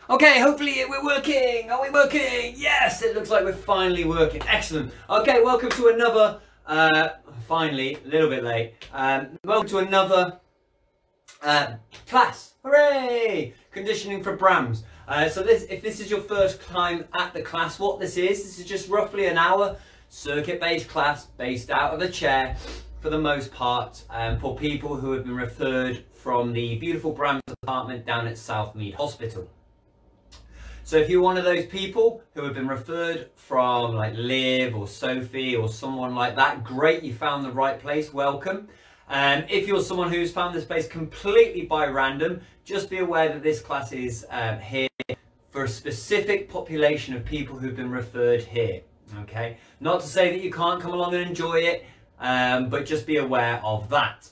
Okay, hopefully we're working. Are we working? Yes, it looks like we're finally working. Excellent. Okay, welcome to another, finally, a little bit late. Welcome to another class. Hooray! Conditioning for BrAMS. So if this is your first time at the class, what this is just roughly an hour circuit-based class based out of a chair for the most part for people who have been referred from the beautiful BrAMS department down at Southmead Hospital. So if you're one of those people who have been referred from like Liv or Sophie or someone like that, great, you found the right place, welcome. If you're someone who's found this place completely by random, just be aware that this class is here for a specific population of people who've been referred here, okay? Not to say that you can't come along and enjoy it, but just be aware of that.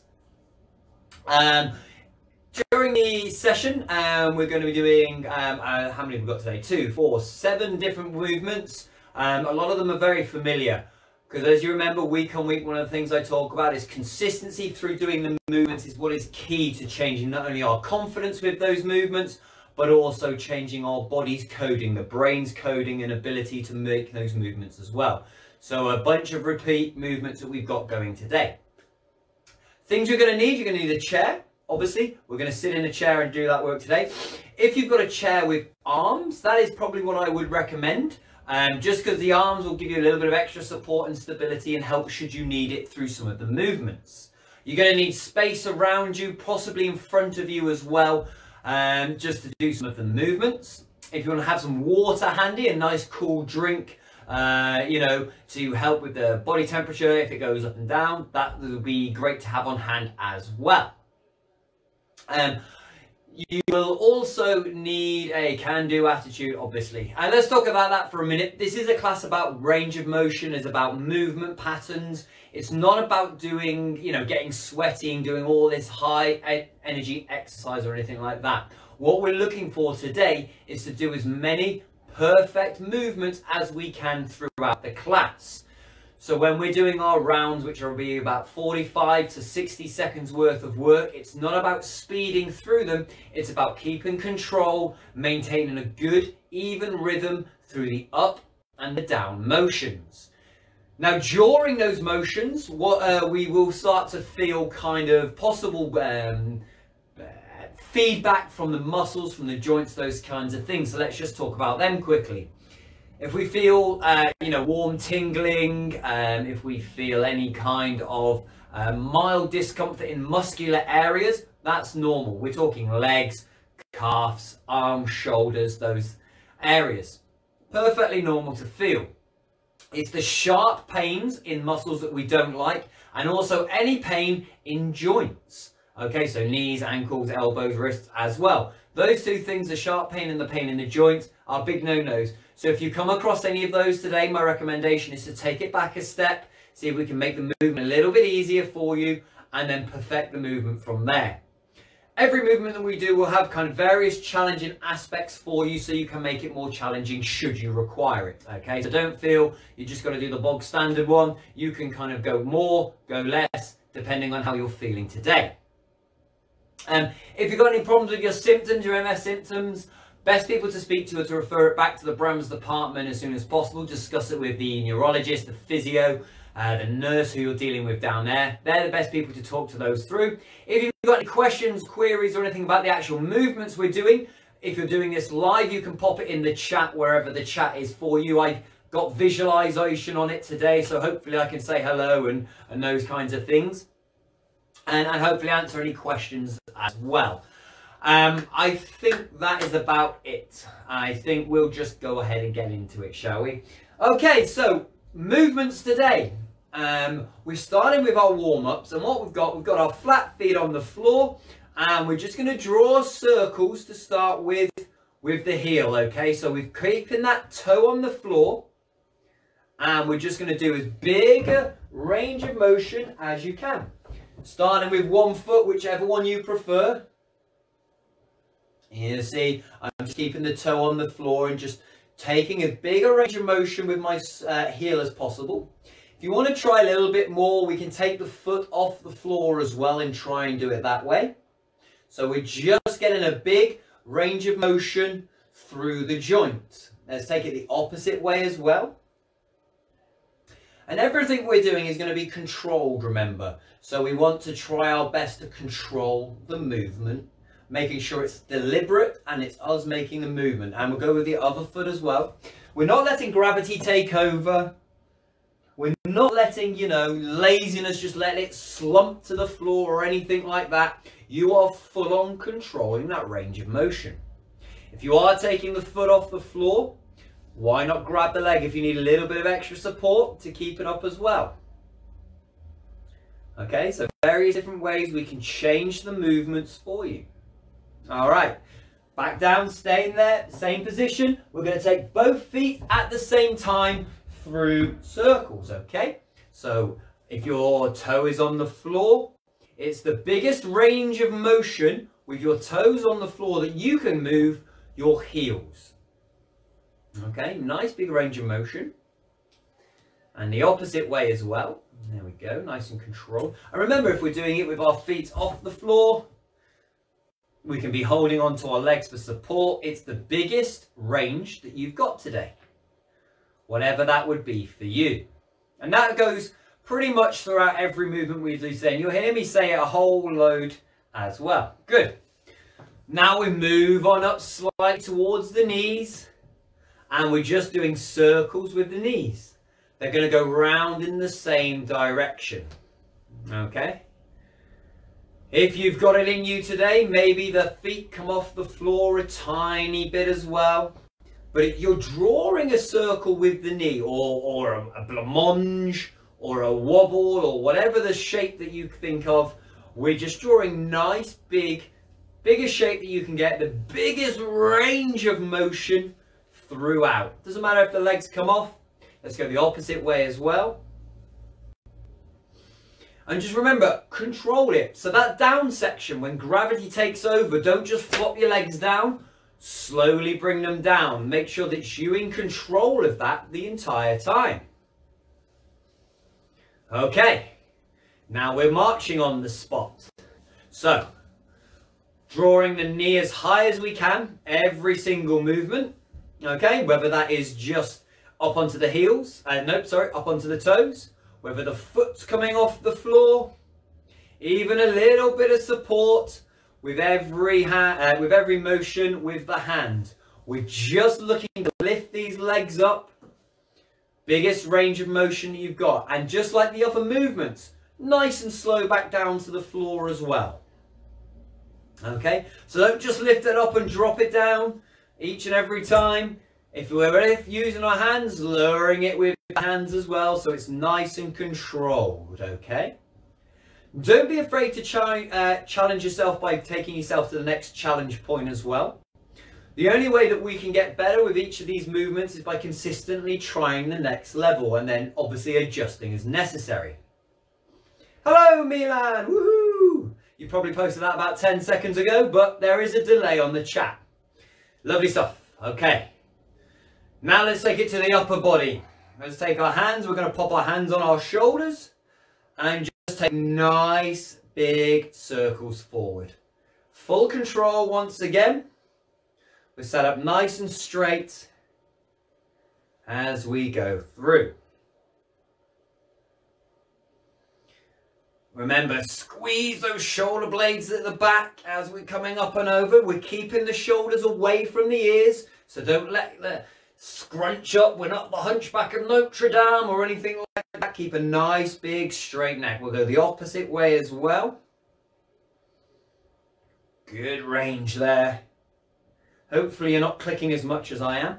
During the session, we're going to be doing, how many have we got today? 2, 4, 7 different movements. A lot of them are very familiar because, as you remember, week on week, one of the things I talk about is consistency through doing the movements is what is key to changing not only our confidence with those movements, but also changing our body's coding, the brain's coding and ability to make those movements as well. So a bunch of repeat movements that we've got going today. Things you're going to need a chair. Obviously, we're going to sit in a chair and do that work today. If you've got a chair with arms, that is probably what I would recommend. Just because the arms will give you a little bit of extra support and stability and help should you need it through some of the movements. You're going to need space around you, possibly in front of you as well, just to do some of the movements. If you want to have some water handy, a nice cool drink, you know, to help with the body temperature if it goes up and down, that will be great to have on hand as well. You will also need a can-do attitude, obviously. And let's talk about that for a minute. This is a class about range of motion. It's about movement patterns. It's not about doing, you know, getting sweaty and doing all this high energy exercise or anything like that. What we're looking for today is to do as many perfect movements as we can throughout the class. So when we're doing our rounds, which will be about 45 to 60 seconds worth of work, it's not about speeding through them. It's about keeping control, maintaining a good, even rhythm through the up and the down motions. Now, during those motions, what we will start to feel kind of possible feedback from the muscles, from the joints, those kinds of things. So let's just talk about them quickly. If we feel, you know, warm tingling, if we feel any kind of mild discomfort in muscular areas, that's normal. We're talking legs, calves, arms, shoulders, those areas. Perfectly normal to feel. It's the sharp pains in muscles that we don't like, and also any pain in joints. Okay, so knees, ankles, elbows, wrists as well. Those two things, the sharp pain and the pain in the joints, are big no-nos. So if you come across any of those today, my recommendation is to take it back a step, see if we can make the movement a little bit easier for you, and then perfect the movement from there. Every movement that we do will have kind of various challenging aspects for you, so you can make it more challenging should you require it. Okay, so don't feel you just got to do the bog standard one. You can kind of go more, go less, depending on how you're feeling today. If you've got any problems with your symptoms, your MS symptoms, best people to speak to are to refer it back to the BrAMS department as soon as possible. Discuss it with the neurologist, the physio, the nurse who you're dealing with down there. They're the best people to talk to those through. If you've got any questions, queries or anything about the actual movements we're doing, if you're doing this live, you can pop it in the chat wherever the chat is for you. I got visualization on it today, so hopefully I can say hello and those kinds of things. And hopefully answer any questions as well. I think that is about it. I think we'll just go ahead and get into it, shall we? Okay, so movements today. We're starting with our warm-ups, and what we've got our flat feet on the floor, and we're just going to draw circles to start with the heel, okay? So we're keeping that toe on the floor, and we're just going to do as big a range of motion as you can. Starting with one foot, whichever one you prefer. You see, I'm just keeping the toe on the floor and just taking as big a range of motion with my heel as possible. If you want to try a little bit more, we can take the foot off the floor as well and try and do it that way. So we're just getting a big range of motion through the joint. Let's take it the opposite way as well. And everything we're doing is going to be controlled, remember. So we want to try our best to control the movement, making sure it's deliberate and it's us making the movement. And we'll go with the other foot as well. We're not letting gravity take over. We're not letting, you know, laziness just let it slump to the floor or anything like that. You are full on controlling that range of motion. If you are taking the foot off the floor, why not grab the leg if you need a little bit of extra support to keep it up as well? Okay, so various different ways we can change the movements for you. All right, back down, staying there, same position. We're going to take both feet at the same time through circles, okay? So if your toe is on the floor, it's the biggest range of motion with your toes on the floor that you can move your heels. Okay, nice big range of motion. And the opposite way as well. There we go, nice and controlled. And remember, if we're doing it with our feet off the floor, we can be holding onto our legs for support. It's the biggest range that you've got today, whatever that would be for you. And that goes pretty much throughout every movement we do today. And you'll hear me say it a whole load as well. Good. Now we move on up slightly towards the knees. And we're just doing circles with the knees. They're going to go round in the same direction. Okay? If you've got it in you today, maybe the feet come off the floor a tiny bit as well. But you're drawing a circle with the knee, or a blancmange, or a wobble, or whatever the shape that you think of. We're just drawing nice, biggest shape that you can get, the biggest range of motion throughout. Doesn't matter if the legs come off. Let's go the opposite way as well. And just remember, control it. So that down section, when gravity takes over, don't just flop your legs down. Slowly bring them down. Make sure that you're in control of that the entire time. Okay. Now we're marching on the spot. So, drawing the knee as high as we can, every single movement. Okay, whether that is just up onto the heels, up onto the toes, whether the foot's coming off the floor, even a little bit of support with every motion with the hand. We're just looking to lift these legs up, biggest range of motion you've got, and just like the other movements, nice and slow back down to the floor as well. Okay, so don't just lift it up and drop it down each and every time. If we're using our hands, lowering it with the hands as well, so it's nice and controlled, okay? Don't be afraid to challenge yourself by taking yourself to the next challenge point as well. The only way that we can get better with each of these movements is by consistently trying the next level and then obviously adjusting as necessary. Hello, Milan! Woohoo! You probably posted that about 10 seconds ago, but there is a delay on the chat. Lovely stuff. Okay. Now let's take it to the upper body. Let's take our hands. We're going to pop our hands on our shoulders and just take nice big circles forward. Full control once again. We're set up nice and straight as we go through. Remember, squeeze those shoulder blades at the back as we're coming up and over. We're keeping the shoulders away from the ears, so don't let the scrunch up. We're not the Hunchback of Notre Dame or anything like that. Keep a nice big straight neck. We'll go the opposite way as well. Good range there. Hopefully you're not clicking as much as I am.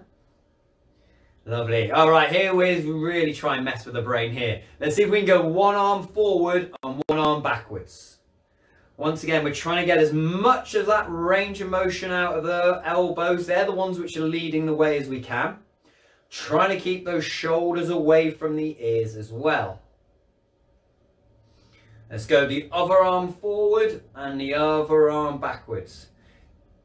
Lovely. All right, here we really try and mess with the brain here. Let's see if we can go one arm forward and one arm backwards. Once again, we're trying to get as much of that range of motion out of the elbows. They're the ones which are leading the way as we can. Trying to keep those shoulders away from the ears as well. Let's go the other arm forward and the other arm backwards.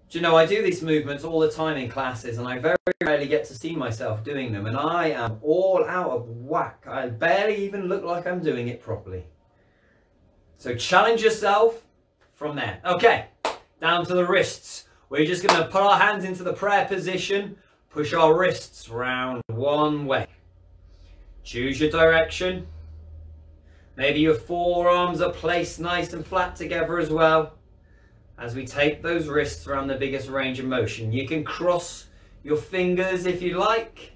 Do you know, I do these movements all the time in classes and I very rarely get to see myself doing them, and I am all out of whack. I barely even look like I'm doing it properly. So challenge yourself from there. Okay, down to the wrists. We're just going to put our hands into the prayer position, push our wrists round one way. Choose your direction. Maybe your forearms are placed nice and flat together as well. As we take those wrists around the biggest range of motion. You can cross your fingers if you like.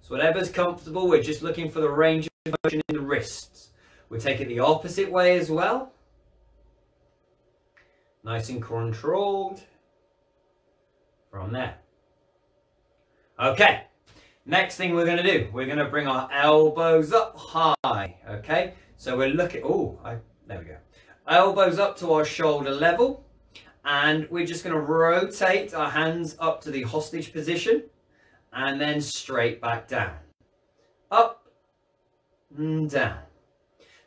So whatever's comfortable, we're just looking for the range of motion in the wrists. We'll take it the opposite way as well. Nice and controlled. From there. Okay, next thing we're going to do, we're going to bring our elbows up high. Okay, so we're looking, there we go. Elbows up to our shoulder level, and we're just going to rotate our hands up to the hostage position and then straight back down. Up and down.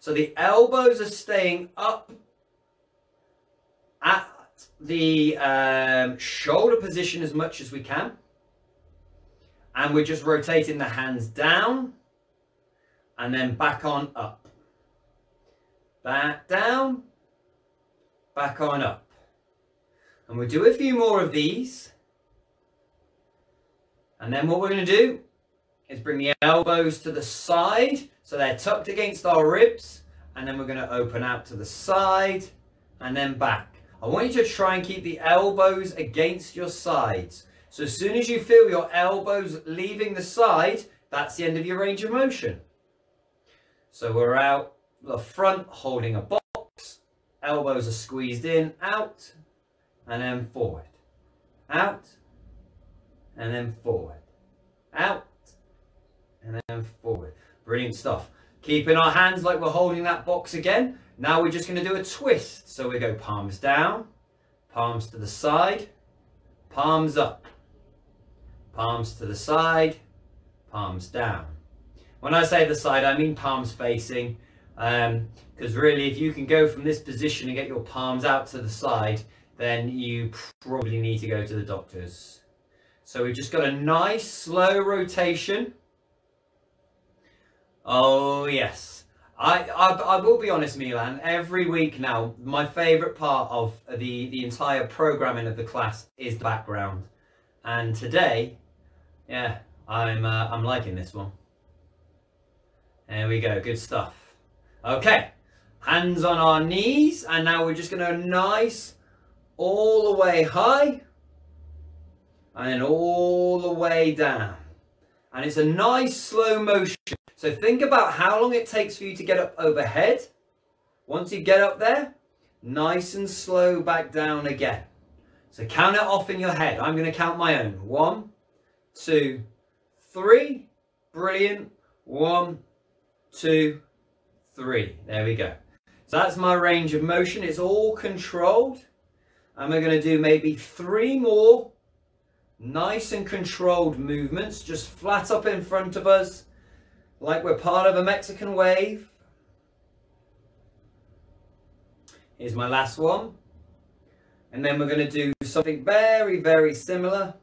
So the elbows are staying up at the shoulder position as much as we can, and we're just rotating the hands down and then back on up, back down, back on up, and we'll do a few more of these. And then what we're going to do is bring the elbows to the side so they're tucked against our ribs, and then we're going to open out to the side and then back. I want you to try and keep the elbows against your sides. So as soon as you feel your elbows leaving the side, that's the end of your range of motion. So we're out the front holding a box. Elbows are squeezed in, out, and then forward. Out, and then forward. Out, and then forward. Brilliant stuff. Keeping our hands like we're holding that box again. Now we're just going to do a twist. So we go palms down, palms to the side, palms up, palms to the side, palms down. When I say the side, I mean palms facing, because really if you can go from this position and get your palms out to the side, then you probably need to go to the doctors. So we've just got a nice slow rotation. Oh yes. I will be honest, Milan, every week now, my favourite part of the entire programming of the class is the background. And today, yeah, I'm liking this one. There we go, good stuff. Okay, hands on our knees, and now we're just going to nice all the way high, and then all the way down. And it's a nice slow motion. So think about how long it takes for you to get up overhead. Once you get up there, nice and slow back down again. So count it off in your head. I'm going to count my own. 1, 2, 3. Brilliant. 1, 2, 3. There we go. So that's my range of motion. It's all controlled. And we're going to do maybe 3 more nice and controlled movements. Just flat up in front of us, like we're part of a Mexican wave. Here's my last one. And then we're going to do something very, very similar.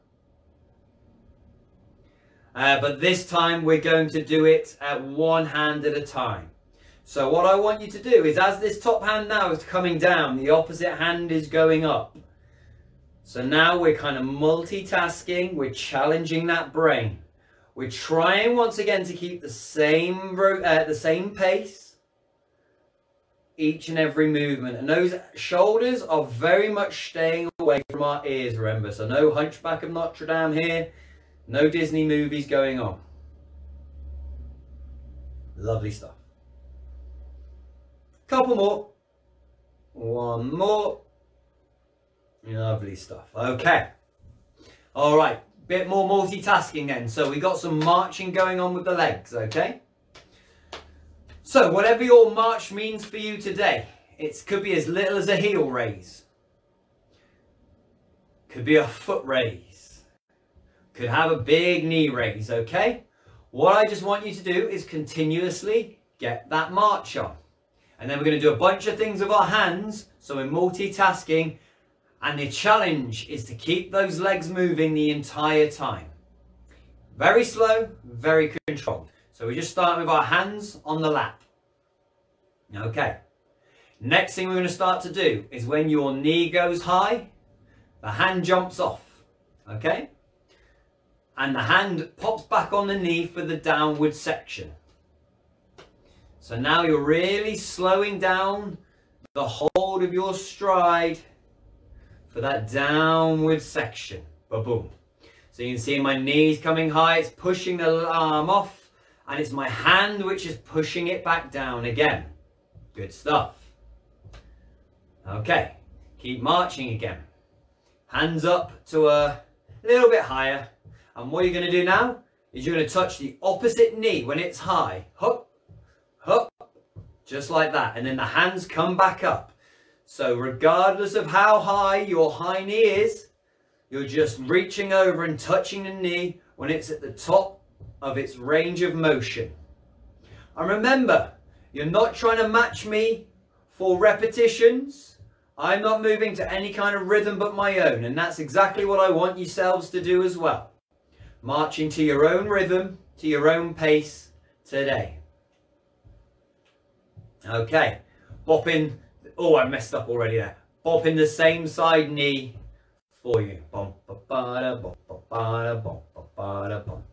But this time we're going to do it at one hand at a time. So what I want you to do is, as this top hand now is coming down, the opposite hand is going up. So now we're kind of multitasking, we're challenging that brain. We're trying once again to keep the same pace each and every movement. And those shoulders are very much staying away from our ears, remember. So no Hunchback of Notre Dame here, no Disney movies going on. Lovely stuff. Couple more. One more. Lovely stuff. Okay. All right. Bit more multitasking then. So we got some marching going on with the legs, okay? So whatever your march means for you today, it could be as little as a heel raise. Could be a foot raise. Could have a big knee raise, okay? What I just want you to do is continuously get that march on. And then we're going to do a bunch of things with our hands, so we're multitasking. And the challenge is to keep those legs moving the entire time. Very slow, very controlled. So we just start with our hands on the lap. Okay. Next thing we're going to start to do is when your knee goes high, the hand jumps off, okay? And the hand pops back on the knee for the downward section. So now you're really slowing down the hold of your stride for that downward section. Ba-boom. So you can see my knees coming high, it's pushing the arm off, and it's my hand which is pushing it back down again. Good stuff. Okay, keep marching again. Hands up to a little bit higher. And what you're going to do now is you're going to touch the opposite knee when it's high. Hup, hup, just like that. And then the hands come back up. So regardless of how high your high knee is, you're just reaching over and touching the knee when it's at the top of its range of motion. And remember, you're not trying to match me for repetitions. I'm not moving to any kind of rhythm but my own. And that's exactly what I want yourselves to do as well. Marching to your own rhythm, to your own pace today. Okay, bopping, oh I messed up already there. Bopping the same side knee for you. Bum, ba, ba, da, bum, ba, ba, da, bum, ba, ba, da, bum.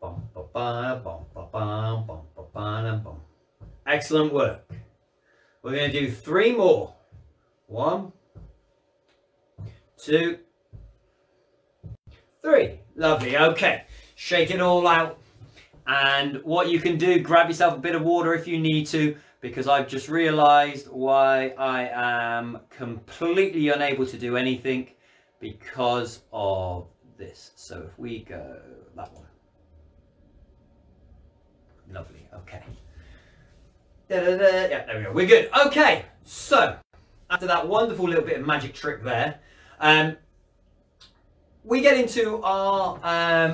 Bum, ba, ba, da, bum, ba, ba, bum, ba, ba, da, bum. Excellent work. We're going to do 3 more. 1, 2, 3. Lovely. Okay, shake it all out. And what you can do, grab yourself a bit of water if you need to, because I've just realized why I am completely unable to do anything because of this. So if we go that one. Lovely. Okay. Yeah, there we go. We're good. Okay. So after that wonderful little bit of magic trick there, we get into our,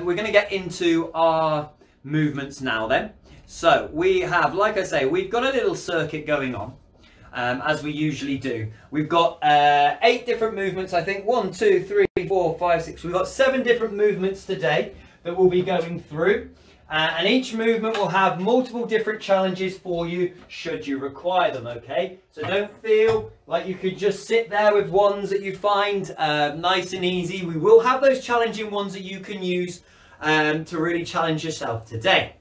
we're going to get into our movements now then. So we have, like I say, we've got a little circuit going on, as we usually do. We've got 8 different movements, I think. 1, 2, 3, 4, 5, 6. We've got 7 different movements today that we'll be going through. And each movement will have multiple different challenges for you should you require them, okay? So don't feel like you could just sit there with ones that you find nice and easy. We will have those challenging ones that you can use to really challenge yourself today.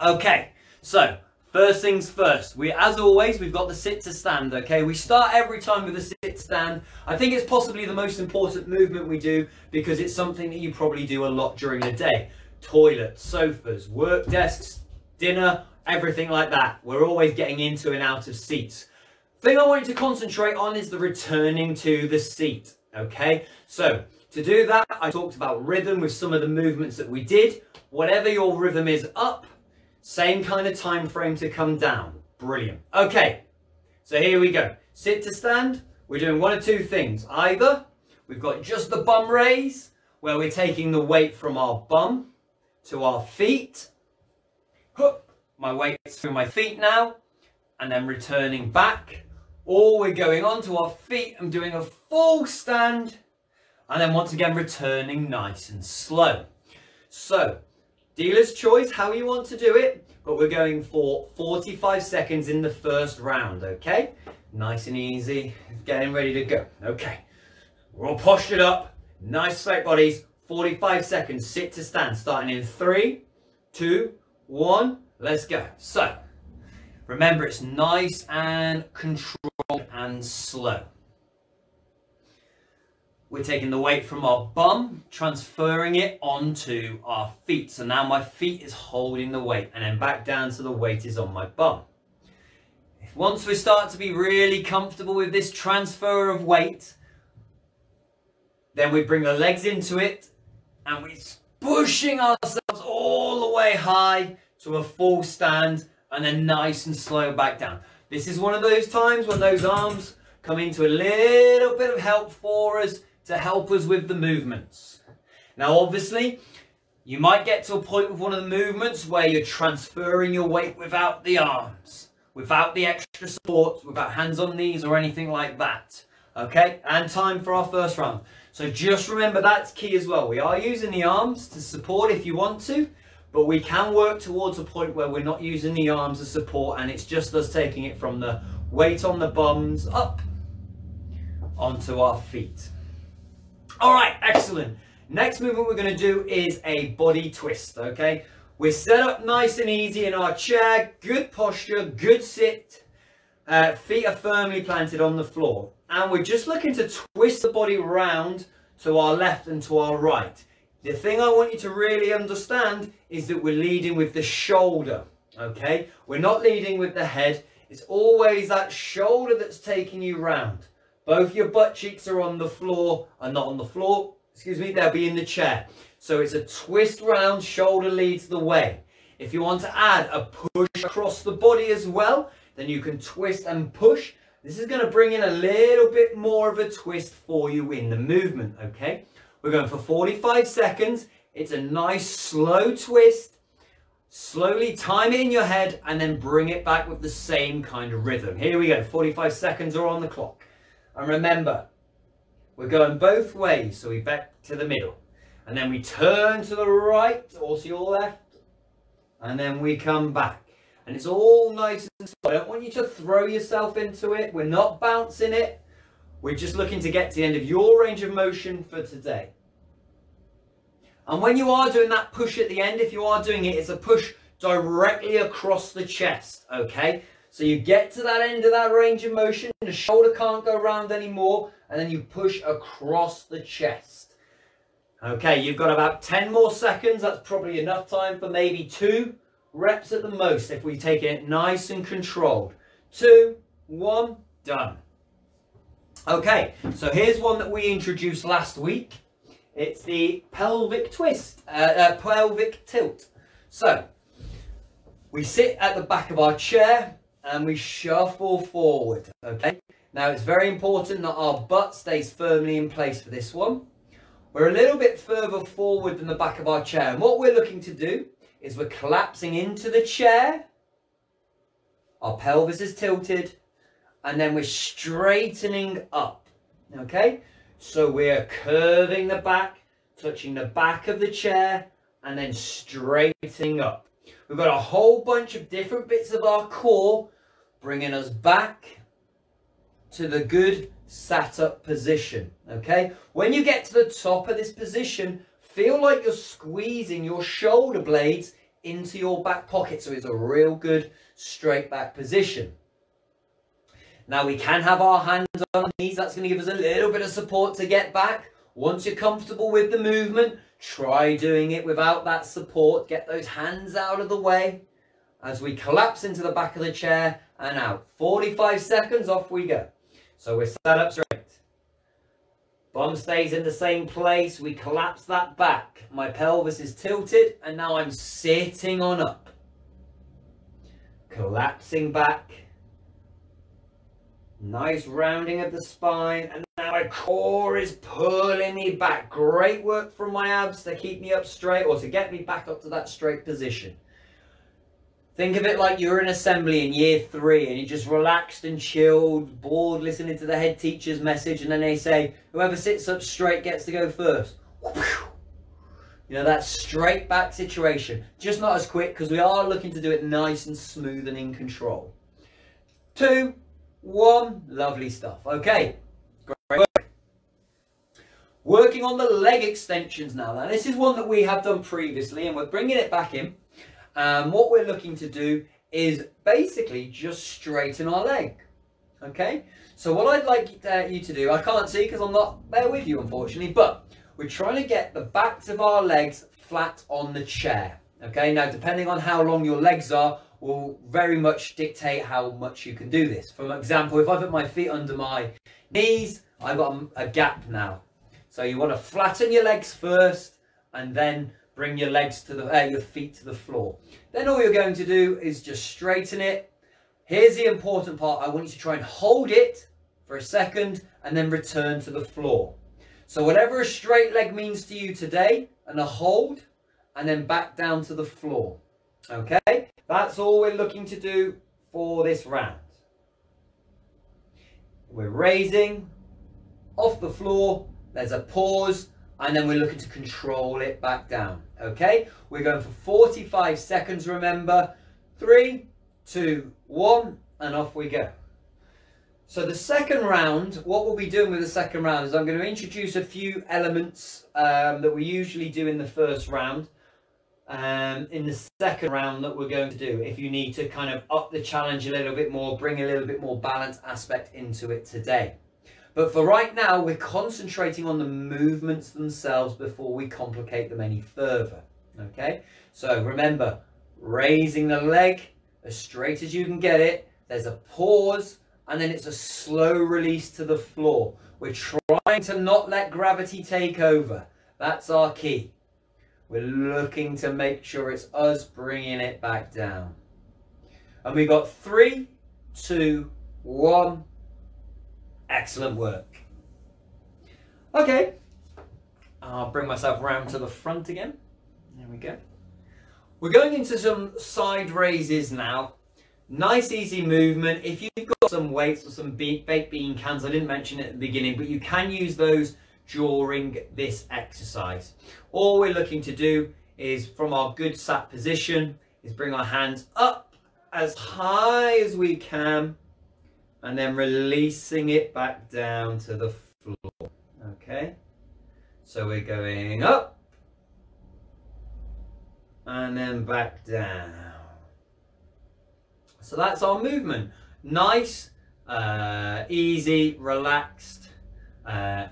Okay, so first things first. As always, we've got the sit to stand, okay? We start every time with a sit stand. I think it's possibly the most important movement we do because it's something that you probably do a lot during the day. Toilets, sofas, work desks, dinner, everything like that. We're always getting into and out of seats. The thing I want you to concentrate on is the returning to the seat, okay? So to do that, I talked about rhythm with some of the movements that we did. Whatever your rhythm is up, same kind of time frame to come down. Brilliant. Okay, so here we go. Sit to stand. We're doing one of 2 things. Either we've got just the bum raise, where we're taking the weight from our bum to our feet. My weight's through my feet now, and then returning back. Or we're going onto our feet and doing a full stand, and then once again returning nice and slow. So, dealer's choice, how you want to do it, but we're going for 45 seconds in the first round, okay? Nice and easy, getting ready to go. Okay, we're all postured up, nice straight bodies. 45 seconds, sit to stand, starting in 3, 2, 1, let's go. So, remember it's nice and controlled and slow. We're taking the weight from our bum, transferring it onto our feet. So now my feet is holding the weight, and then back down so the weight is on my bum. Once we start to be really comfortable with this transfer of weight, then we bring the legs into it, and we're pushing ourselves all the way high to a full stand, and then nice and slow back down. This is one of those times when those arms come into a little bit of help for us to help us with the movements. Now obviously, you might get to a point with one of the movements where you're transferring your weight without the arms, without the extra support, without hands on knees or anything like that. Okay, and time for our first round. So just remember that's key as well. We are using the arms to support if you want to, but we can work towards a point where we're not using the arms as support, and it's just us taking it from the weight on the bums up onto our feet. All right, excellent. Next movement we're going to do is a body twist, okay? We're set up nice and easy in our chair, good posture, good sit. Feet are firmly planted on the floor. And we're just looking to twist the body round to our left and to our right. The thing I want you to really understand is that we're leading with the shoulder, okay? We're not leading with the head. It's always that shoulder that's taking you round. Both your butt cheeks are on the floor, are not on the floor, excuse me, they'll be in the chair. So it's a twist round, shoulder leads the way. If you want to add a push across the body as well, then you can twist and push. This is going to bring in a little bit more of a twist for you in the movement, okay? We're going for 45 seconds. It's a nice slow twist. Slowly time it in your head and then bring it back with the same kind of rhythm. Here we go, 45 seconds are on the clock. And remember, we're going both ways, so we back to the middle. And then we turn to the right or to your left. And then we come back. And it's all nice and slow. I don't want you to throw yourself into it. We're not bouncing it. We're just looking to get to the end of your range of motion for today. And when you are doing that push at the end, if you are doing it, it's a push directly across the chest, okay? So you get to that end of that range of motion, the shoulder can't go around anymore, and then you push across the chest. Okay, you've got about 10 more seconds. That's probably enough time for maybe 2 reps at the most if we take it nice and controlled. 2, 1, done. Okay, so here's one that we introduced last week. It's the pelvic twist, pelvic tilt. So we sit at the back of our chair and we shuffle forward, okay? Now it's very important that our butt stays firmly in place for this one. We're a little bit further forward than the back of our chair, and what we're looking to do is we're collapsing into the chair, our pelvis is tilted, and then we're straightening up, okay? So we're curving the back, touching the back of the chair, and then straightening up. We've got a whole bunch of different bits of our core bringing us back to the good sat up position, okay? When you get to the top of this position, feel like you're squeezing your shoulder blades into your back pocket, so it's a real good straight back position. Now we can have our hands on our knees. That's going to give us a little bit of support to get back. Once you're comfortable with the movement, try doing it without that support. Get those hands out of the way as we collapse into the back of the chair and out. 45 seconds, off we go. So we're sat up straight. Bum stays in the same place. We collapse that back. My pelvis is tilted and now I'm sitting on up. Collapsing back. Nice rounding of the spine, and now my core is pulling me back. Great work from my abs to keep me up straight, or to get me back up to that straight position. Think of it like you're in assembly in year 3 and you're just relaxed and chilled, bored, listening to the head teacher's message, and then they say, whoever sits up straight gets to go first. You know, that straight back situation. Just not as quick, because we are looking to do it nice and smooth and in control. 2, 1, lovely stuff. Okay, great work. Working on the leg extensions now. Now this is one that we have done previously and we're bringing it back in. What we're looking to do is basically just straighten our leg. Okay, so what I'd like you to do, I can't see because I'm not there with you unfortunately, but we're trying to get the backs of our legs flat on the chair. Okay, now depending on how long your legs are will very much dictate how much you can do this. For example, if I put my feet under my knees, I've got a gap now. So you want to flatten your legs first and then bring your legs to the your feet to the floor. Then all you're going to do is just straighten it. Here's the important part. I want you to try and hold it for a second and then return to the floor. So whatever a straight leg means to you today, and a hold, and then back down to the floor. Okay, that's all we're looking to do for this round. We're raising off the floor, there's a pause, and then we're looking to control it back down. Okay, we're going for 45 seconds, remember. 3, 2, 1, and off we go. So the second round, what we'll be doing with the second round is I'm going to introduce a few elements that we usually do in the first round. In the second round that we're going to do, if you need to kind of up the challenge a little bit more, bring a little bit more balance aspect into it today. But for right now, we're concentrating on the movements themselves before we complicate them any further. Okay, so remember, raising the leg as straight as you can get it, there's a pause, and then it's a slow release to the floor. We're trying to not let gravity take over. That's our key. We're looking to make sure it's us bringing it back down. And we got 3, 2, 1. Excellent work. Okay, I'll bring myself around to the front again. There we go. We're going into some side raises now. Nice easy movement. If you've got some weights or some baked bean cans, I didn't mention it at the beginning, but you can use those during this exercise. All we're looking to do is, from our good sat position, is bring our hands up as high as we can and then releasing it back down to the floor. Okay, so we're going up and then back down. So that's our movement. Nice, easy, relaxed,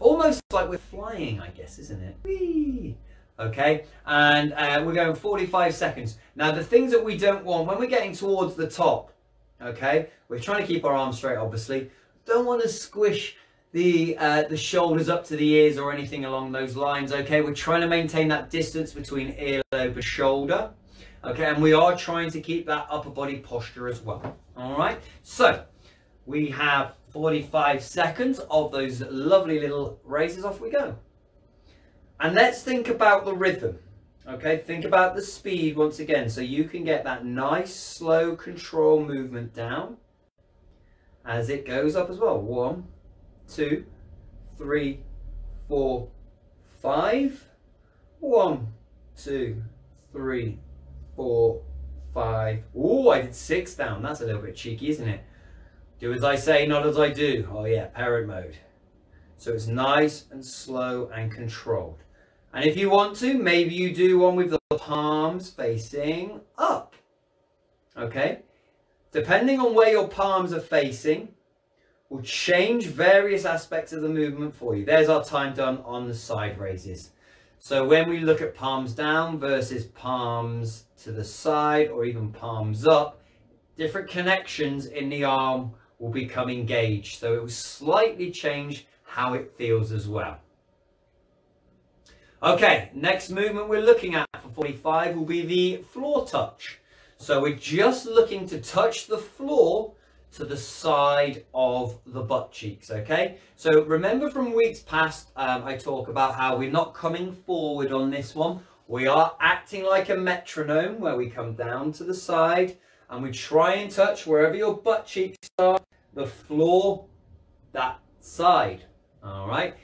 almost like we're flying, I guess, isn't it? Whee! Okay, and we're going 45 seconds. Now, the things that we don't want, when we're getting towards the top, okay, we're trying to keep our arms straight, obviously. Don't want to squish the shoulders up to the ears or anything along those lines, okay? We're trying to maintain that distance between earlobe and shoulder. Okay, and we are trying to keep that upper body posture as well. All right, so we have 45 seconds of those lovely little raises. Off we go. And let's think about the rhythm. Okay, think about the speed once again, so you can get that nice, slow control movement down as it goes up as well. 1, 2, 3, 4, 5. 1, 2, 3, 4, 5. Oh, I did 6 down. That's a little bit cheeky, isn't it? Do as I say, not as I do. Oh yeah, parent mode. So it's nice and slow and controlled. And if you want to, maybe you do one with the palms facing up. Okay? Depending on where your palms are facing, will change various aspects of the movement for you. There's our time done on the side raises. So when we look at palms down versus palms to the side or even palms up, different connections in the arm will become engaged. So it will slightly change how it feels as well. Okay, next movement we're looking at for 45 will be the floor touch. So we're just looking to touch the floor to the side of the butt cheeks, okay? So remember from weeks past, I talk about how we're not coming forward on this one. We are acting like a metronome where we come down to the side and we try and touch wherever your butt cheeks are, the floor, that side, all right?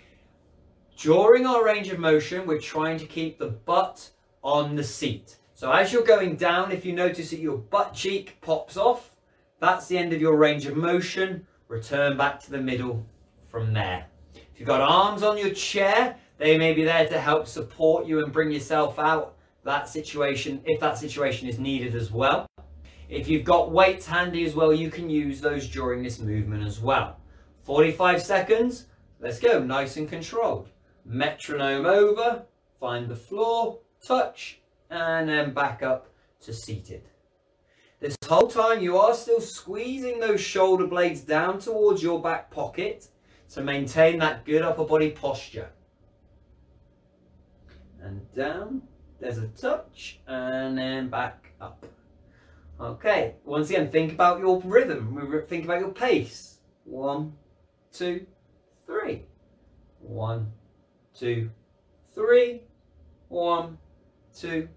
During our range of motion, we're trying to keep the butt on the seat. So as you're going down, if you notice that your butt cheek pops off, that's the end of your range of motion. Return back to the middle from there. If you've got arms on your chair, they may be there to help support you and bring yourself out that situation, if that situation is needed as well. If you've got weights handy as well, you can use those during this movement as well. 45 seconds, let's go, nice and controlled. Metronome over, find the floor, touch, and then back up to seated. This whole time you are still squeezing those shoulder blades down towards your back pocket to maintain that good upper body posture. And down, there's a touch, and then back up. Okay, once again, think about your rhythm, think about your pace. 1, 2, 3. 1, 2, 3. 1, 2,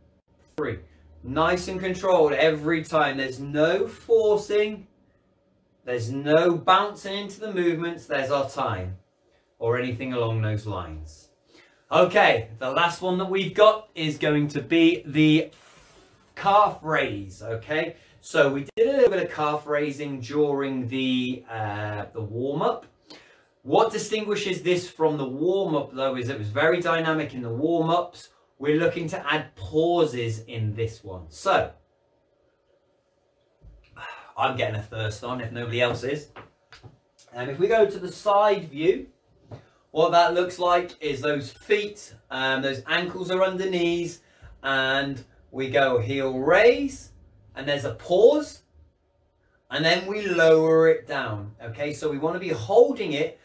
3. Nice and controlled every time. There's no forcing. There's no bouncing into the movements. There's our time or anything along those lines. Okay, the last one that we've got is going to be the calf raise. Okay, So we did a little bit of calf raising during the warm-up. What distinguishes this from the warm-up though is it was very dynamic in the warm-ups. We're looking to add pauses in this one. So I'm getting a thirst on if nobody else is. And if we go to the side view, what that looks like is those feet, those ankles are under knees, and we go heel raise, and there's a pause, and then we lower it down. Okay, so we want to be holding it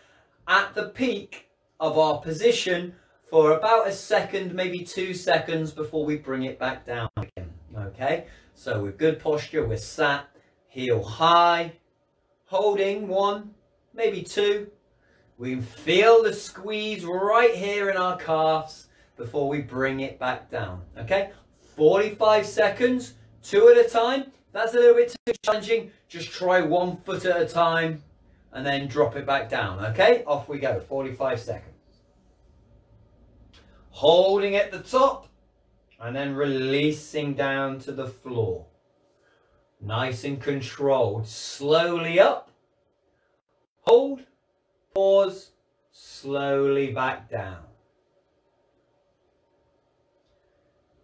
at the peak of our position for about a second, maybe 2 seconds before we bring it back down again. Okay, so with good posture, we're sat, heel high, holding 1, maybe 2. We feel the squeeze right here in our calves before we bring it back down. Okay, 45 seconds, 2 at a time. That's a little bit too challenging. Just try 1 foot at a time and then drop it back down. Okay, off we go, 45 seconds. Holding at the top and then releasing down to the floor. Nice and controlled. Slowly up. Hold. Pause, slowly back down.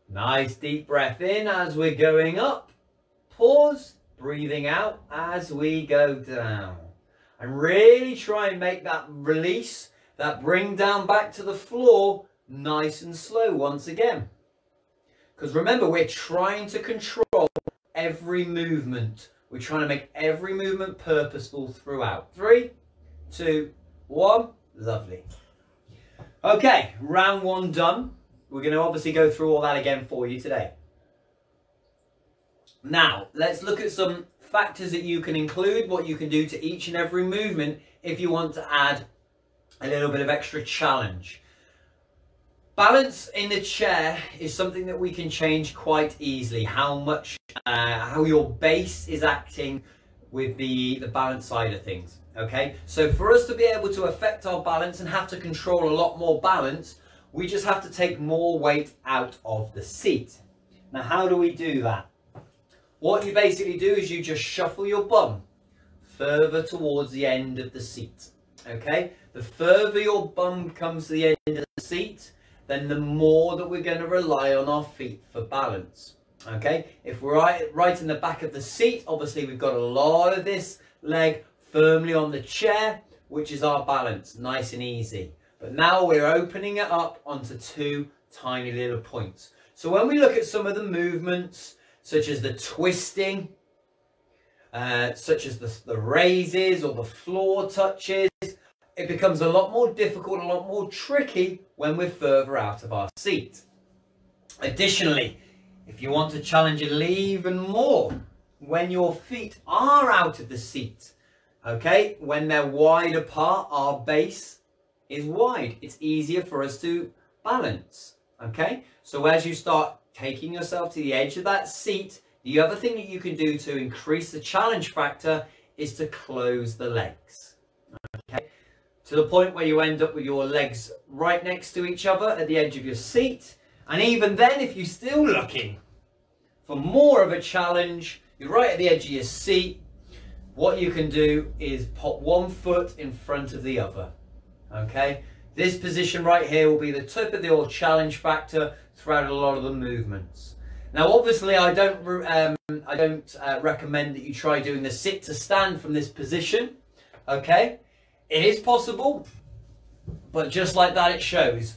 Nice deep breath in as we're going up. Pause, breathing out as we go down. And really try and make that release, that bring down back to the floor, nice and slow once again. Because remember, we're trying to control every movement. We're trying to make every movement purposeful throughout. 3, 2, 1, lovely. Okay, round 1 done. We're going to obviously go through all that again for you today. Now, let's look at some factors that you can include, what you can do to each and every movement if you want to add a little bit of extra challenge. Balance in the chair is something that we can change quite easily. How your base is acting with the balance side of things. Okay, so for us to be able to affect our balance and have to control a lot more balance, we just have to take more weight out of the seat. Now, how do we do that? What you basically do is you just shuffle your bum further towards the end of the seat. Okay, the further your bum comes to the end of the seat, then the more that we're going to rely on our feet for balance. Okay, if we're right in the back of the seat, obviously we've got a lot of this leg firmly on the chair, which is our balance, nice and easy. But now we're opening it up onto 2 tiny little points. So when we look at some of the movements, such as the twisting, such as the raises or the floor touches, it becomes a lot more difficult, a lot more tricky when we're further out of our seat. Additionally, if you want to challenge it even more, when your feet are out of the seat, okay, when they're wide apart, our base is wide. It's easier for us to balance, okay? So as you start taking yourself to the edge of that seat, the other thing that you can do to increase the challenge factor is to close the legs, okay? To the point where you end up with your legs right next to each other at the edge of your seat. And even then, if you're still looking for more of a challenge, you're right at the edge of your seat, what you can do is pop 1 foot in front of the other, okay? This position right here will be the tip of your challenge factor throughout a lot of the movements. Now, obviously, I don't recommend that you try doing the sit to stand from this position, okay? It is possible, but just like that, it shows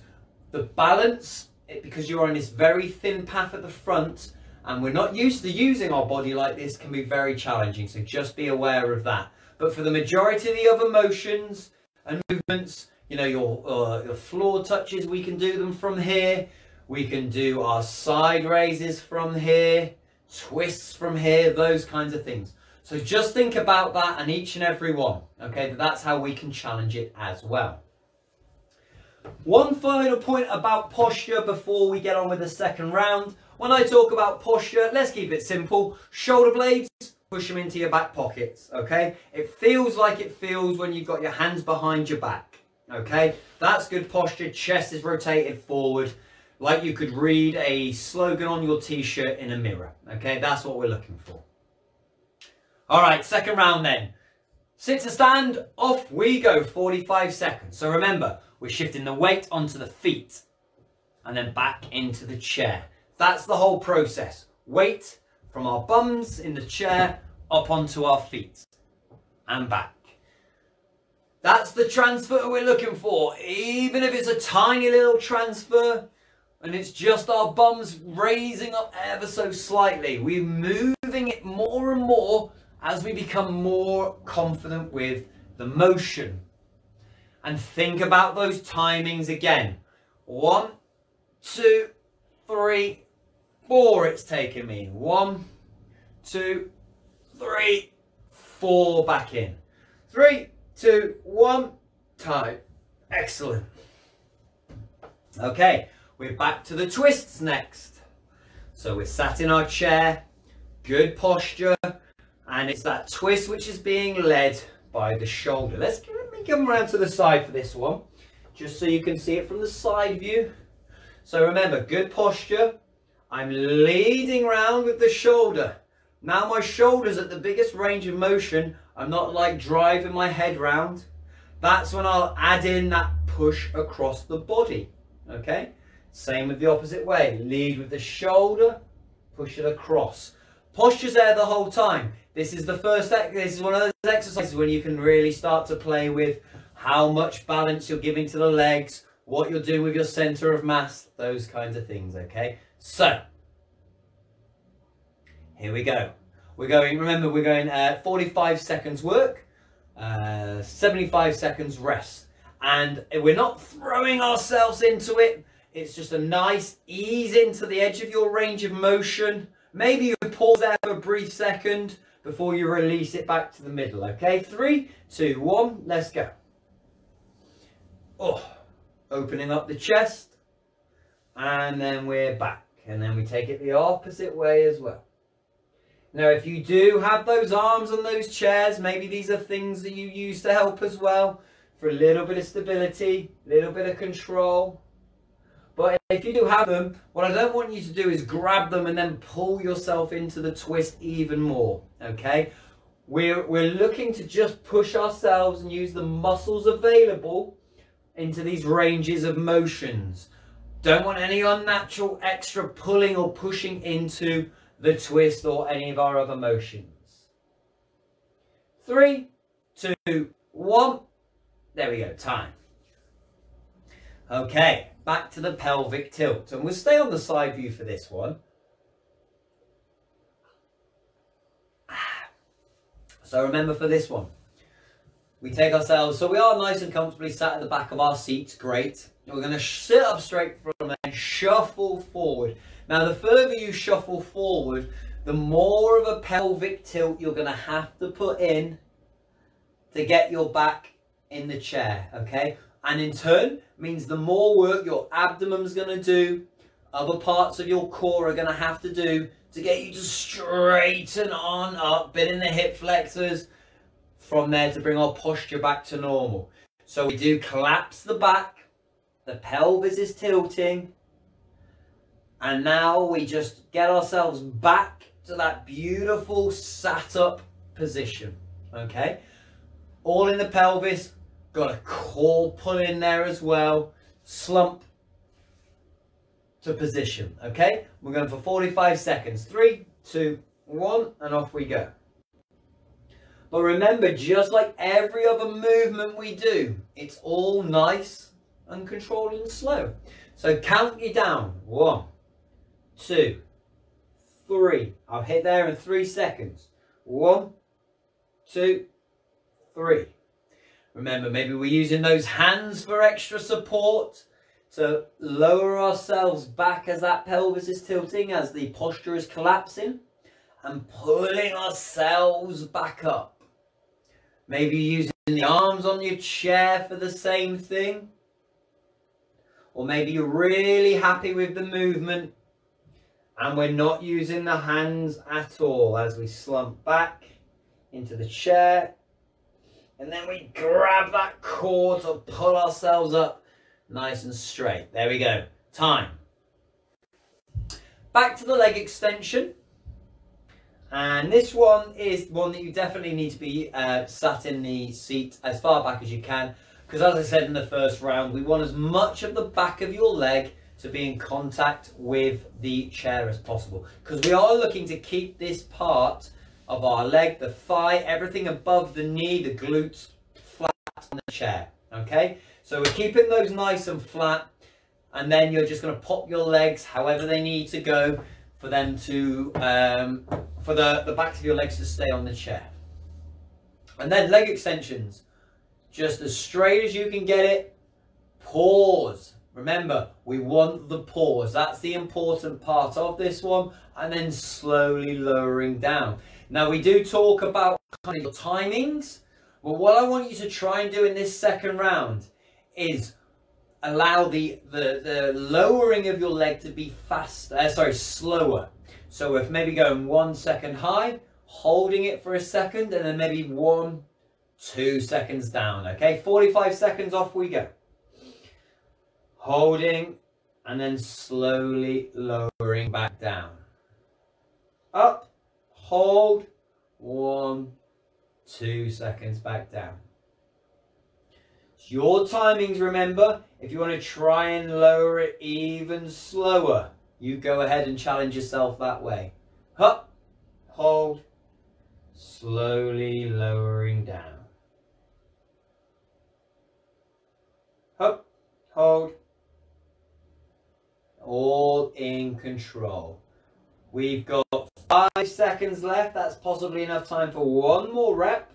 the balance, because you're on this very thin path at the front, and we're not used to using our body like this, can be very challenging. So just be aware of that. But for the majority of the other motions and movements, you know, your floor touches, we can do them from here. We can do our side raises from here, twists from here, those kinds of things. So just think about that and each and every one, okay? That's how we can challenge it as well. One final point about posture before we get on with the second round. When I talk about posture, let's keep it simple. Shoulder blades, push them into your back pockets, okay? It feels like it feels when you've got your hands behind your back, okay? That's good posture. Chest is rotated forward, like you could read a slogan on your t-shirt in a mirror, okay? That's what we're looking for. All right, second round then. Sit to stand, off we go, 45 seconds. So remember, we're shifting the weight onto the feet and then back into the chair. That's the whole process. Weight from our bums in the chair up onto our feet and back. That's the transfer we're looking for. Even if it's a tiny little transfer and it's just our bums raising up ever so slightly, we're moving it more and more as we become more confident with the motion. And think about those timings again. 1, 2, 3, 4 it's taken me. 1, 2, 3, 4 back in. 3, 2, 1, time. Excellent. Okay, we're back to the twists next. So we're sat in our chair, good posture, and it's that twist which is being led by the shoulder. Let me come around to the side for this one, just so you can see it from the side view. So remember, good posture. I'm leading round with the shoulder. Now my shoulder's at the biggest range of motion. I'm not like driving my head round. That's when I'll add in that push across the body. Okay? Same with the opposite way. Lead with the shoulder, push it across. Posture's there the whole time. This is the first, this is one of those exercises when you can really start to play with how much balance you're giving to the legs, what you're doing with your center of mass, those kinds of things, okay? So, here we go. We're going, remember, we're going 45 seconds work, 75 seconds rest. And we're not throwing ourselves into it. It's just a nice ease into the edge of your range of motion. Maybe you pause there for a brief second before you release it back to the middle, okay? 3, 2, 1, let's go. Oh, opening up the chest, and then we're back. And then we take it the opposite way as well. Now, if you do have those arms on those chairs, maybe these are things that you use to help as well, for a little bit of stability, a little bit of control. But if you do have them, what I don't want you to do is grab them and then pull yourself into the twist even more, okay? We're looking to just push ourselves and use the muscles available into these ranges of motions. Don't want any unnatural extra pulling or pushing into the twist or any of our other motions. 3, 2, 1. There we go, time. Okay, back to the pelvic tilt. And we'll stay on the side view for this one. So remember for this one, we take ourselves, so we are nice and comfortably sat at the back of our seats, great. We're going to sit up straight from there and shuffle forward. Now the further you shuffle forward, the more of a pelvic tilt you're going to have to put in to get your back in the chair, okay? And in turn, means the more work your abdomen's going to do, other parts of your core are going to have to do to get you to straighten on up, bit in the hip flexors, from there to bring our posture back to normal. So we do collapse the back, the pelvis is tilting, and now we just get ourselves back to that beautiful sat up position, okay? All in the pelvis, got a core pull in there as well, slump to position, okay? We're going for 45 seconds, 3, 2, 1, and off we go. But remember, just like every other movement we do, it's all nice and controlled and slow. So count you down, 1, 2, 3. I'll hit there in 3 seconds. 1, 2, 3. Remember, maybe we're using those hands for extra support to lower ourselves back as that pelvis is tilting, as the posture is collapsing, and pulling ourselves back up. Maybe using the arms on your chair for the same thing. Or maybe you're really happy with the movement and we're not using the hands at all as we slump back into the chair. And then we grab that core to pull ourselves up nice and straight. There we go. Time. Back to the leg extension. And this one is one that you definitely need to be sat in the seat as far back as you can, because as I said in the first round, we want as much of the back of your leg to be in contact with the chair as possible, because we are looking to keep this part of our leg, the thigh, everything above the knee, the glutes, flat on the chair. Okay, so we're keeping those nice and flat, and then you're just going to pop your legs however they need to go for them to for the backs of your legs to stay on the chair. And then leg extensions, just as straight as you can get it. Pause. Remember, we want the pause. That's the important part of this one. And then slowly lowering down. Now we do talk about kind of timings. Well, what I want you to try and do in this second round is allow the lowering of your leg to be slower. So if maybe going 1 second high, holding it for a second, and then maybe 1, 2 seconds down. Okay, 45 seconds, off we go. Holding, and then slowly lowering back down. Up, hold, 1, 2 seconds back down. It's your timings, remember. If you want to try and lower it even slower, you go ahead and challenge yourself that way. Up, hold, slowly lowering down. Up, hold, all in control. We've got 5 seconds left. That's possibly enough time for one more rep.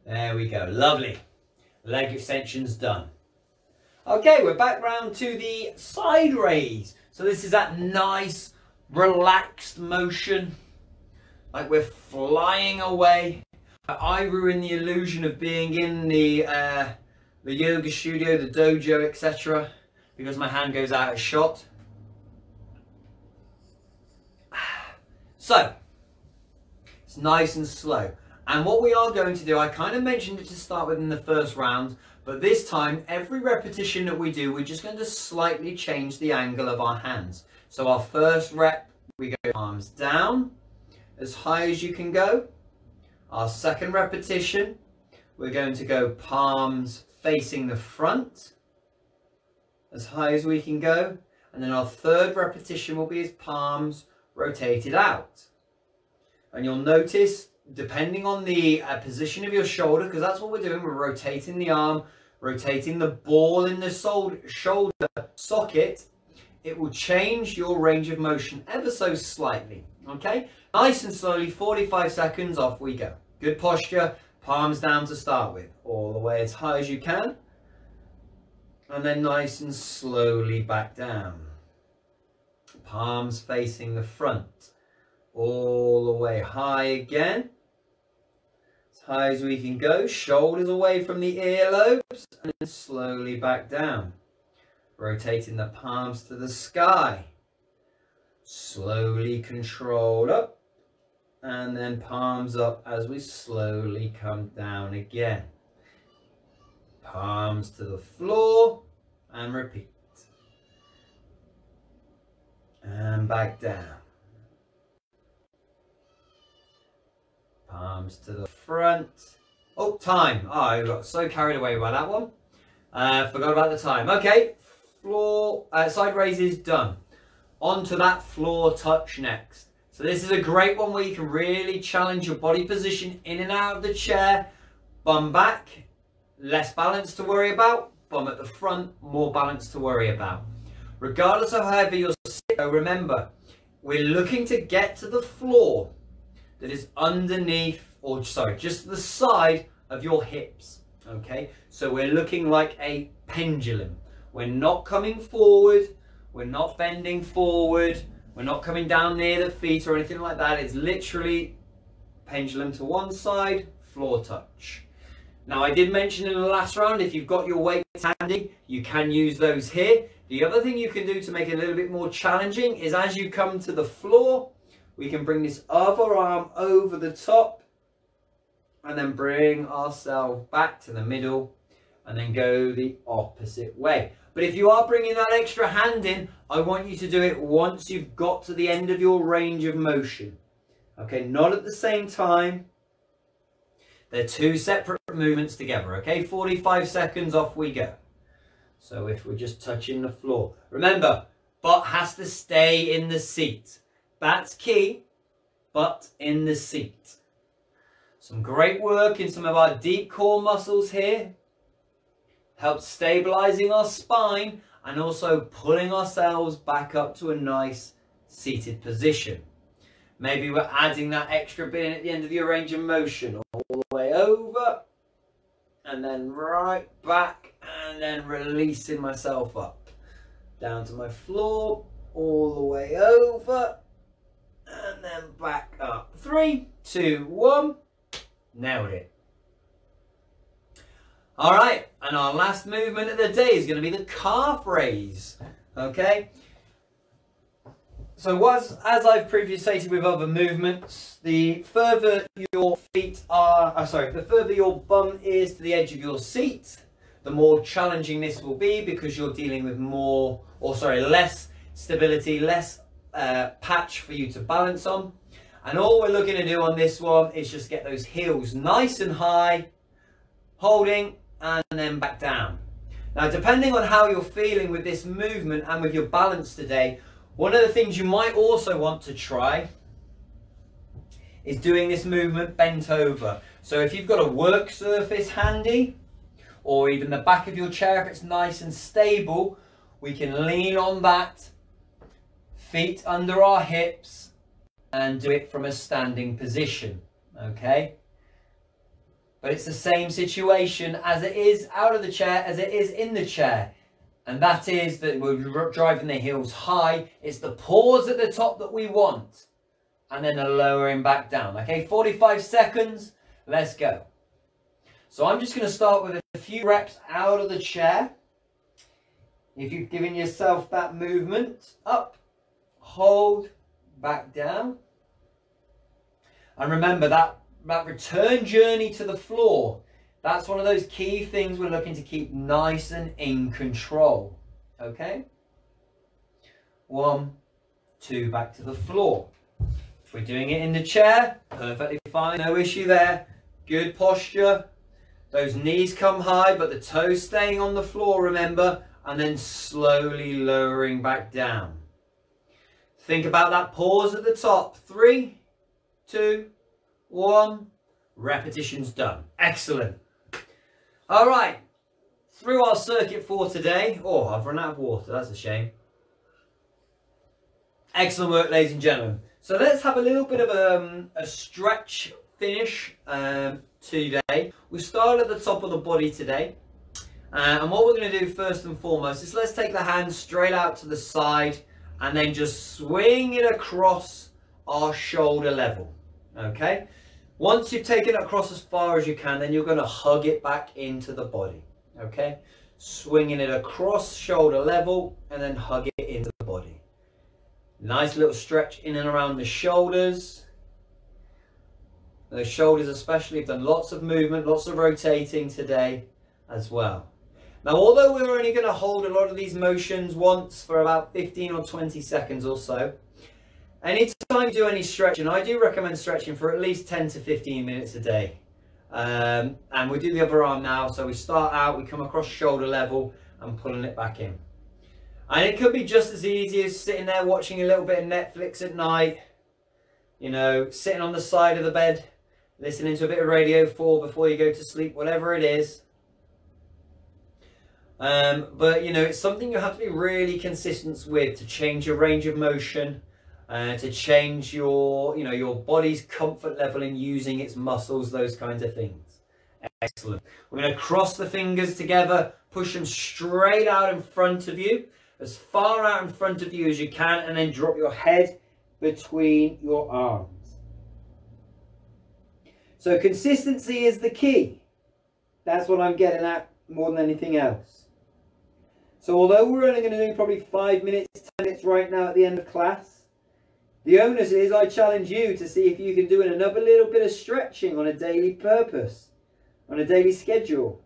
There we go. Lovely. Leg extensions done. Okay, we're back round to the side raise. So this is that nice, relaxed motion, like we're flying away. I ruin the illusion of being in the yoga studio, the dojo, etc., because my hand goes out of shot. So, it's nice and slow. And what we are going to do, I kind of mentioned it to start with in the first round, but this time, every repetition that we do, we're just going to slightly change the angle of our hands. So our first rep, we go arms down, as high as you can go. Our second repetition, we're going to go palms facing the front, as high as we can go. And then our third repetition will be as palms rotated out. And you'll notice, depending on the position of your shoulder, because that's what we're doing, we're rotating the arm, rotating the ball in the shoulder socket, it will change your range of motion ever so slightly. Okay, nice and slowly, 45 seconds, off we go. Good posture, palms down to start with, all the way as high as you can, and then nice and slowly back down. Palms facing the front, all the way high again, as high as we can go, shoulders away from the earlobes, and then slowly back down. Rotating the palms to the sky, slowly control up, and then palms up as we slowly come down again. Palms to the floor, and repeat. And back down. Palms to the front. Oh, time. Oh, I got so carried away by that one. Forgot about the time. Okay, floor, side raises done. On to that floor touch next. So this is a great one where you can really challenge your body position in and out of the chair. Bum back, less balance to worry about. Bum at the front, more balance to worry about. Regardless of how heavy you're sitting, remember, we're looking to get to the floor that is underneath, or sorry, just the side of your hips. Okay, so we're looking like a pendulum. We're not coming forward, we're not bending forward, we're not coming down near the feet or anything like that. It's literally pendulum to one side, floor touch. Now I did mention in the last round, if you've got your weights handy, you can use those here. The other thing you can do to make it a little bit more challenging is as you come to the floor, we can bring this other arm over the top and then bring ourselves back to the middle and then go the opposite way. But if you are bringing that extra hand in, I want you to do it once you've got to the end of your range of motion. Okay, not at the same time. They're two separate movements together. Okay, 45 seconds, off we go. So if we're just touching the floor. Remember, butt has to stay in the seat. That's key, butt in the seat. Some great work in some of our deep core muscles here. Helps stabilizing our spine and also pulling ourselves back up to a nice seated position. Maybe we're adding that extra bit in at the end of your range of motion. All the way over and then right back and then releasing myself up. Down to my floor, all the way over and then back up. 3, 2, 1. Nailed it. All right, and our last movement of the day is going to be the calf raise. Okay. So as I've previously stated with other movements, the further your feet are, the further your bum is to the edge of your seat, the more challenging this will be because you're dealing with less stability, less patch for you to balance on. And all we're looking to do on this one is just get those heels nice and high, holding, and then back down. Now, depending on how you're feeling with this movement and with your balance today, one of the things you might also want to try is doing this movement bent over. So if you've got a work surface handy, or even the back of your chair, if it's nice and stable, we can lean on that, feet under our hips, and do it from a standing position, okay? But it's the same situation as it is out of the chair as it is in the chair. And that is that we're driving the heels high. It's the pause at the top that we want. And then a lowering back down. Okay, 45 seconds. Let's go. So I'm just going to start with a few reps out of the chair. If you've given yourself that movement, up, hold, back down. And remember that return journey to the floor. That's one of those key things we're looking to keep nice and in control. Okay? 1, 2, back to the floor. If we're doing it in the chair, perfectly fine, no issue there. Good posture. Those knees come high, but the toes staying on the floor, remember, and then slowly lowering back down. Think about that pause at the top. 3, 2, 1. Repetitions done. Excellent. All right, through our circuit for today. Oh, I've run out of water. That's a shame. Excellent work, ladies and gentlemen. So let's have a little bit of a stretch finish today. We start at the top of the body today. And what we're going to do first and foremost is let's take the hands straight out to the side and then just swing it across our shoulder level. Okay? Once you've taken it across as far as you can, then you're going to hug it back into the body. Okay? Swinging it across shoulder level and then hug it into the body. Nice little stretch in and around the shoulders. The shoulders especially have done lots of movement, lots of rotating today as well. Now, although we're only going to hold a lot of these motions once for about 15 or 20 seconds or so, anytime you do any stretching, I do recommend stretching for at least 10 to 15 minutes a day. And we do the other arm now. So we start out, we come across shoulder level and pulling it back in. And it could be just as easy as sitting there watching a little bit of Netflix at night. You know, sitting on the side of the bed, listening to a bit of Radio 4 before you go to sleep, whatever it is. But, you know, it's something you have to be really consistent with to change your range of motion. To change your, your body's comfort level in using its muscles, those kinds of things. Excellent. We're going to cross the fingers together, push them straight out in front of you, as far out in front of you as you can, and then drop your head between your arms. So consistency is the key. That's what I'm getting at more than anything else. So although we're only going to do probably 5 minutes, 10 minutes right now at the end of class, the onus is I challenge you to see if you can do another little bit of stretching on a daily purpose, on a daily schedule.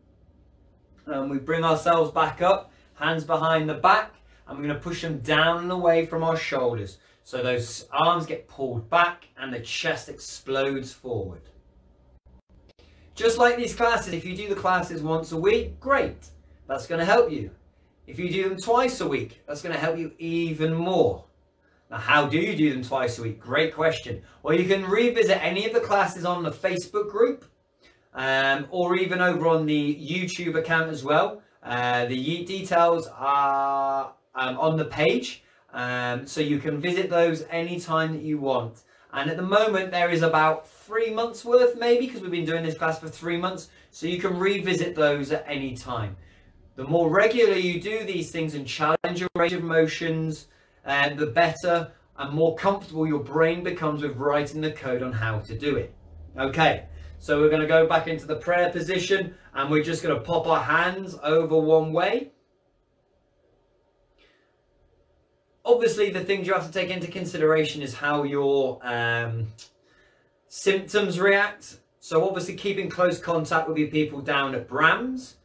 And we bring ourselves back up, hands behind the back, and we're going to push them down and away from our shoulders. So those arms get pulled back and the chest explodes forward. Just like these classes, if you do the classes once a week, great. That's going to help you. If you do them twice a week, that's going to help you even more. Now, how do you do them twice a week? Great question. Well, you can revisit any of the classes on the Facebook group, or even over on the YouTube account as well. The details are on the page, so you can visit those anytime that you want. And at the moment there is about 3 months worth, maybe, because we've been doing this class for 3 months, so you can revisit those at any time. The more regularly you do these things and challenge your range of motions, the better and more comfortable your brain becomes with writing the code on how to do it. Okay, so we're going to go back into the prayer position, and we're just going to pop our hands over one way. Obviously, the things you have to take into consideration is how your symptoms react. So obviously keeping close contact with your people down at BrAMS,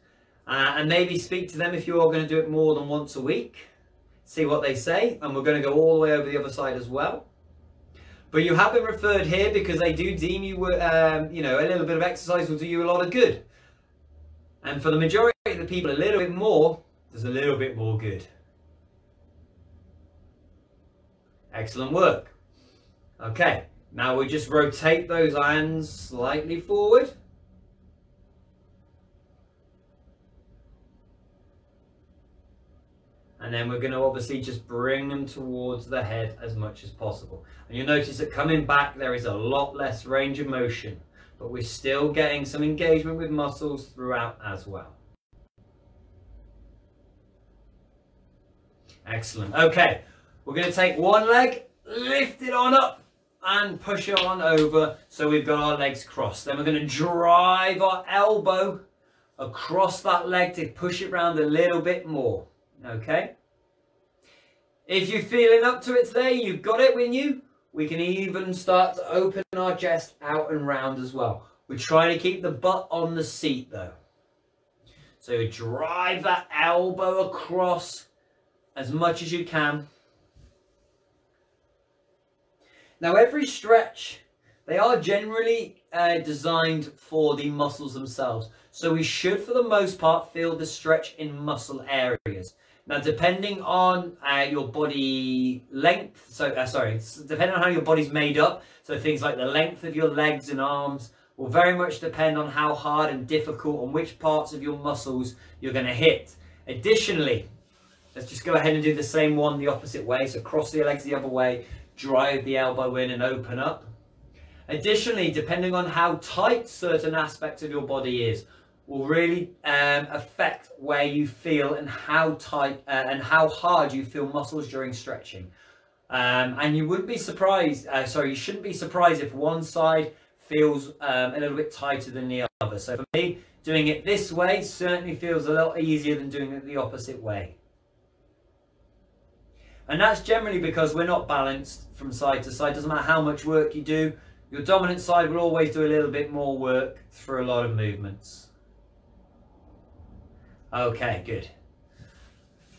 and maybe speak to them if you are going to do it more than once a week. See what they say, and we're going to go all the way over the other side as well. But you have been referred here because they do deem you, you know, a little bit of exercise will do you a lot of good. And for the majority of the people, a little bit more does a little bit more good. Excellent work. Okay, now we just rotate those hands slightly forward. And then we're going to obviously just bring them towards the head as much as possible. And you'll notice that coming back there is a lot less range of motion, but we're still getting some engagement with muscles throughout as well. Excellent. Okay, we're going to take one leg, lift it on up and push it on over so we've got our legs crossed. Then we're going to drive our elbow across that leg to push it round a little bit more. Okay, if you're feeling up to it today, you've got it with you, we can even start to open our chest out and round as well. We're trying to keep the butt on the seat though. So drive that elbow across as much as you can. Now every stretch, they are generally designed for the muscles themselves. So we should for the most part feel the stretch in muscle areas. Now, depending on your body length, depending on how your body's made up, so things like the length of your legs and arms will very much depend on how hard and difficult and which parts of your muscles you're going to hit. Additionally, let's just go ahead and do the same one the opposite way. So cross the legs the other way, drive the elbow in and open up. Additionally, depending on how tight certain aspects of your body is, will really affect where you feel and how tight and how hard you feel muscles during stretching. And you wouldn't be surprised, you shouldn't be surprised if one side feels a little bit tighter than the other. So for me, doing it this way certainly feels a lot easier than doing it the opposite way. And that's generally because we're not balanced from side to side. Doesn't matter how much work you do, your dominant side will always do a little bit more work through a lot of movements. Okay, good.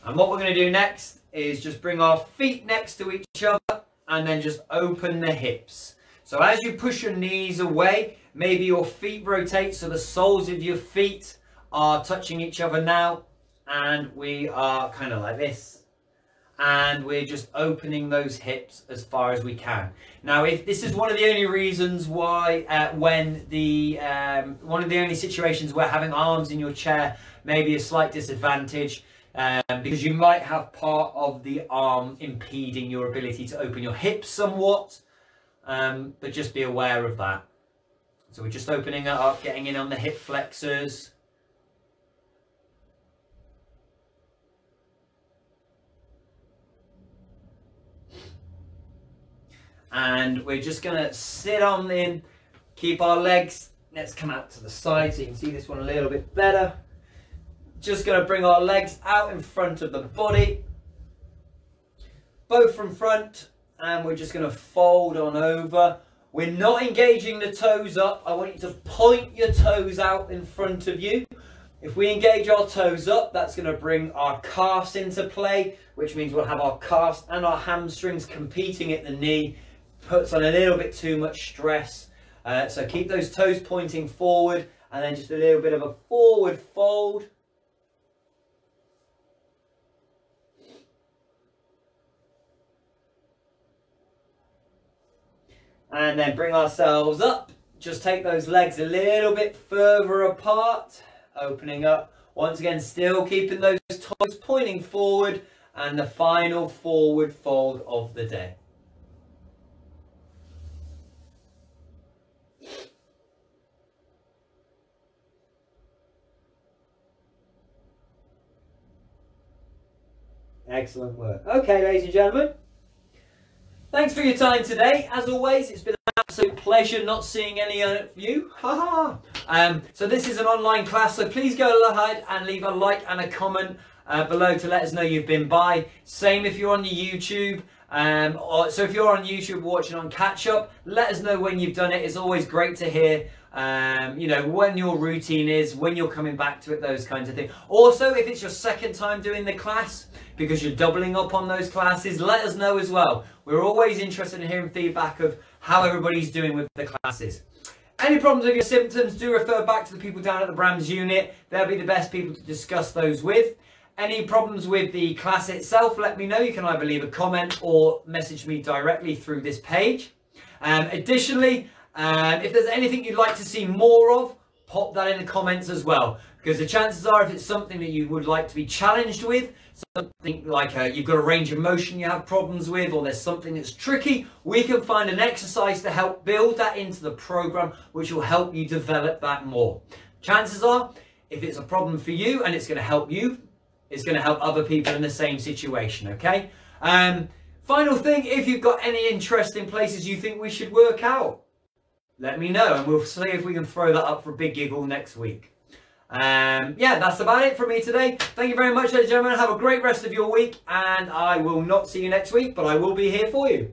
And what we're going to do next is just bring our feet next to each other and then just open the hips. So as you push your knees away, maybe your feet rotate so the soles of your feet are touching each other now, and we are kind of like this. And we're just opening those hips as far as we can. Now, if this is one of the only reasons why, one of the only situations where having arms in your chair may be a slight disadvantage, because you might have part of the arm impeding your ability to open your hips somewhat, but just be aware of that. So we're just opening it up, getting in on the hip flexors. And we're just going to sit on in, keep our legs, let's come out to the side so you can see this one a little bit better. Just going to bring our legs out in front of the body, both from front, and we're just going to fold on over. We're not engaging the toes up. I want you to point your toes out in front of you. If we engage our toes up, that's going to bring our calves into play, which means we'll have our calves and our hamstrings competing at the knee, puts on a little bit too much stress. So keep those toes pointing forward, and then just a little bit of a forward fold. And then bring ourselves up. Just take those legs a little bit further apart, opening up. Once again, still keeping those toes pointing forward, and the final forward fold of the day. Excellent work. Okay, ladies and gentlemen. Thanks for your time today. As always, it's been an absolute pleasure not seeing any of you. So this is an online class, so please go ahead and leave a like and a comment below to let us know you've been by. Same if you're on the YouTube. So if you're on YouTube watching on catch up, let us know when you've done it. It's always great to hear you know, when your routine is, when you're coming back to it, those kinds of things. Also, if it's your second time doing the class, because you're doubling up on those classes, let us know as well. We're always interested in hearing feedback of how everybody's doing with the classes. Any problems with your symptoms, do refer back to the people down at the BrAMS unit. They'll be the best people to discuss those with. Any problems with the class itself, let me know. You can either leave a comment or message me directly through this page. Additionally, if there's anything you'd like to see more of, pop that in the comments as well. Because the chances are, if it's something that you would like to be challenged with, something like you've got a range of motion you have problems with, or there's something that's tricky, we can find an exercise to help build that into the program, which will help you develop that more. Chances are, if it's a problem for you and it's going to help you, it's going to help other people in the same situation, okay? Final thing, if you've got any interesting places you think we should work out, let me know and we'll see if we can throw that up for a big giggle next week. Yeah, that's about it from me today. Thank you very much, ladies and gentlemen. Have a great rest of your week, and I will not see you next week, but I will be here for you.